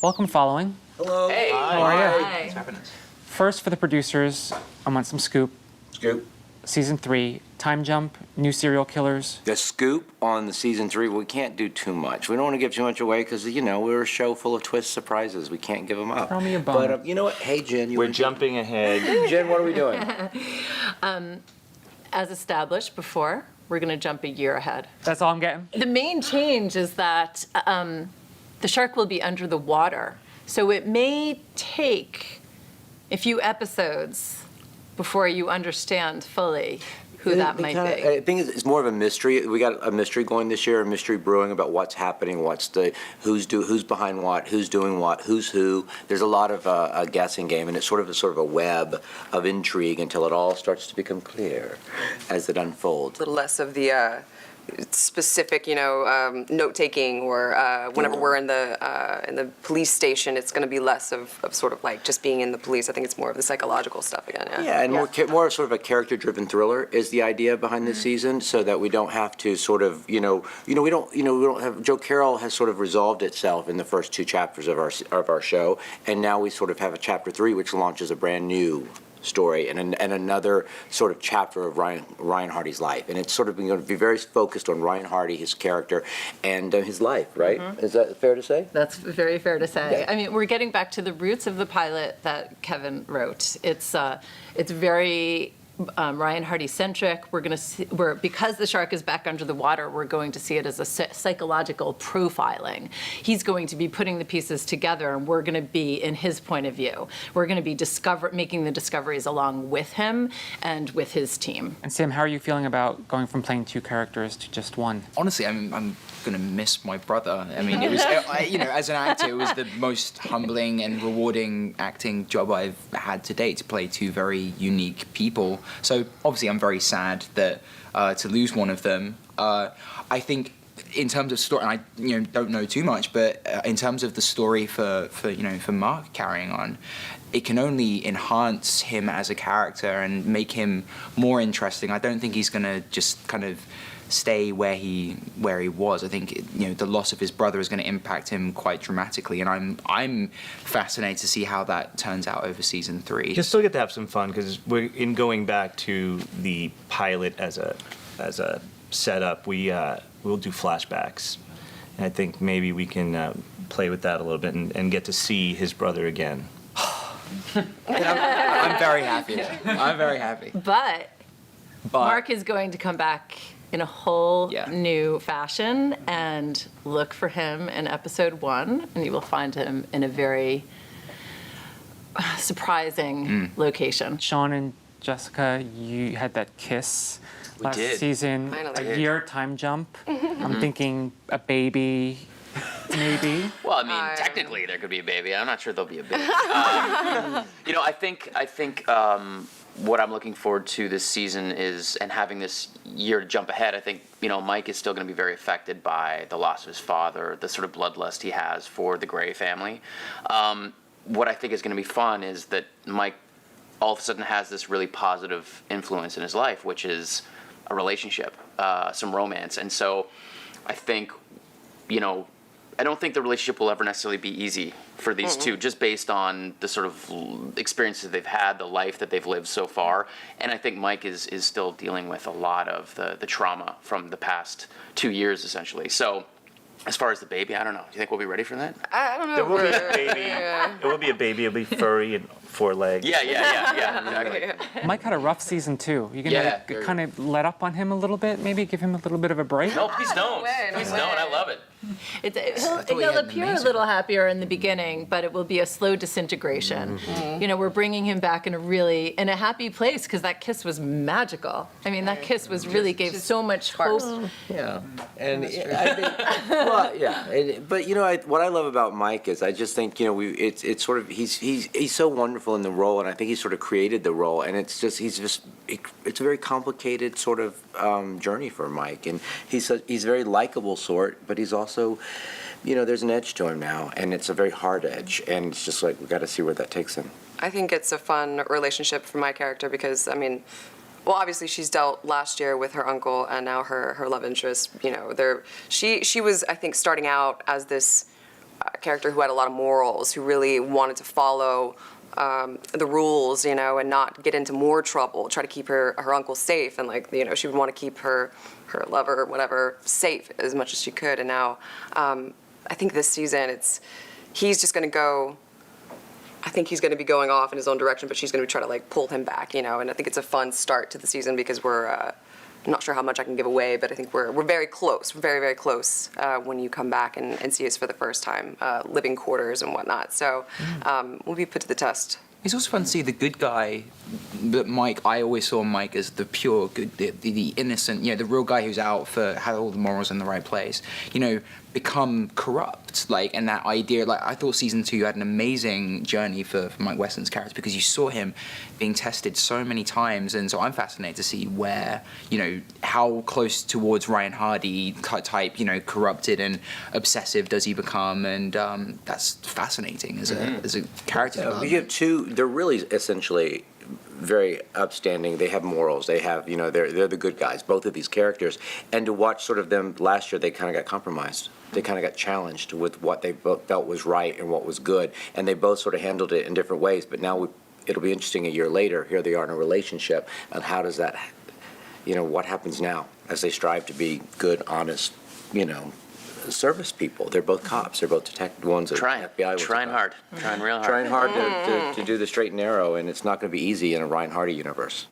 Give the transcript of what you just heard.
Welcome, following. Hello. Hey. How are you? Hi. What's happening? First, for the producers, I want some scoop. Scoop. Season 3, time jump, new serial killers. The scoop on the season 3, we can't do too much. We don't want to give too much away because, we're a show full of twist surprises. We can't give them up. Throw me a bone. But you know what? Hey, Jen. We're jumping ahead. Jen, what are we doing? As established before, we're going to jump a year ahead. That's all I'm getting. The main change is that the shark will be under the water. So it may take a few episodes before you understand fully who that might be. I think it's more of a mystery. We got a mystery going this year, a mystery brewing about what's happening, who's behind what, who's doing what, who's who. There's a lot of a guessing game, and it's sort of a web of intrigue until it all starts to become clear as it unfolds. A little less of the specific, note-taking, or whenever we're in the police station, it's going to be less of sort of like just being in the police. I think it's more of the psychological stuff again. Yeah, and more sort of a character-driven thriller is the idea behind this season, so that we don't have to sort of, we don't have. Joe Carroll has sort of resolved itself in the first 2 chapters of our show, and now we sort of have a chapter 3 which launches a brand new story and another sort of chapter of Ryan Hardy's life, and it's sort of going to be very focused on Ryan Hardy, his character, and his life. Right? Mm-hmm. Is that fair to say? That's very fair to say. Yeah. I mean, we're getting back to the roots of the pilot that Kevin wrote. It's very Ryan Hardy centric. Because the shark is back under the water, we're going to see it as a psychological profiling. He's going to be putting the pieces together, and we're going to be in his point of view. We're going to be making the discoveries along with him and with his team. And Sam, how are you feeling about going from playing 2 characters to just one? Honestly, I'm going to miss my brother. I mean, it was, as an actor, it was the most humbling and rewarding acting job I've had to date, to play 2 very unique people. So obviously I'm very sad that to lose one of them. I think in terms of story, and I don't know too much, but in terms of the story for Mark carrying on, it can only enhance him as a character and make him more interesting. I don't think he's going to just kind of stay where he was. I think the loss of his brother is going to impact him quite dramatically, and I'm fascinated to see how that turns out over season 3. You'll still get to have some fun because we're in going back to the pilot as a setup. We'll do flashbacks, and I think maybe we can play with that a little bit and get to see his brother again. I'm very happy. I'm very happy. But Mark is going to come back in a whole new fashion, and look for him in episode 1, and you will find him in a very surprising location. Sean and Jessica, you had that kiss last season. Finally. A year time jump. I'm thinking a baby, maybe. Well, I mean, technically there could be a baby. I'm not sure there'll be a baby. I think what I'm looking forward to this season is, and having this year to jump ahead, I think, Mike is still going to be very affected by the loss of his father, the sort of bloodlust he has for the Gray family. What I think is going to be fun is that Mike all of a sudden has this really positive influence in his life, which is a relationship, some romance. And so I think, I don't think the relationship will ever necessarily be easy for these 2, just based on the sort of experiences they've had, the life that they've lived so far. And I think Mike is still dealing with a lot of the trauma from the past 2 years, essentially. So as far as the baby, I don't know. Do you think we'll be ready for that? I don't know. There will be a baby. It will be a baby. It'll be furry and 4 legs. Yeah, exactly. Mike had a rough season too. You gonna kind of let up on him a little bit? Maybe give him a little bit of a break? No, please don't. Please don't. I love it. He'll appear a little happier in the beginning, but it will be a slow disintegration. Mm-hmm. We're bringing him back in a happy place, because that kiss was magical. I mean, that kiss was really gave so much hope. Yeah, and I think, but what I love about Mike is I just think it's sort of he's so wonderful in the role, and I think he sort of created the role, and it's a very complicated sort of journey for Mike, and he's a very likable sort, but he's also, there's an edge to him now, and it's a very hard edge, and it's just like we got to see where that takes him. I think it's a fun relationship for my character because, obviously she's dealt last year with her uncle and now her love interest. She was, I think, starting out as this character who had a lot of morals, who really wanted to follow the rules, you know, and not get into more trouble, try to keep her uncle safe, and like, you know, she would want to keep her lover, whatever, safe as much as she could. And now, I think this season, he's just going to go. I think he's going to be going off in his own direction, but she's going to try to like pull him back, you know. And I think it's a fun start to the season because we're. I'm not sure how much I can give away, but I think we're very close. We're very, very close when you come back and see us for the first time, living quarters and whatnot. So we'll be put to the test. It's also fun to see the good guy, but Mike, I always saw Mike as the pure good, the innocent, you know, the real guy who's out for, had all the morals in the right place, you know, become corrupt. Like, and that idea, like, I thought season 2 had an amazing journey for Mike Weston's character because you saw him being tested so many times. And so I'm fascinated to see where, you know, how close towards Ryan Hardy type, you know, corrupted and obsessive does he become. And that's fascinating as a character. We have two, they're really essentially very upstanding. They have morals. They have, you know, they're the good guys, both of these characters. And to watch sort of them last year, they kind of got compromised. They kind of got challenged with what they both felt was right and what was good. And they both sort of handled it in different ways. But now it'll be interesting a year later. Here they are in a relationship. And how does that, you know, what happens now as they strive to be good, honest, you know, service people? They're both cops. They're both detective ones. Trying hard, trying real hard. Trying hard to do the straight and narrow, and it's not going to be easy in a Ryan Hardy universe.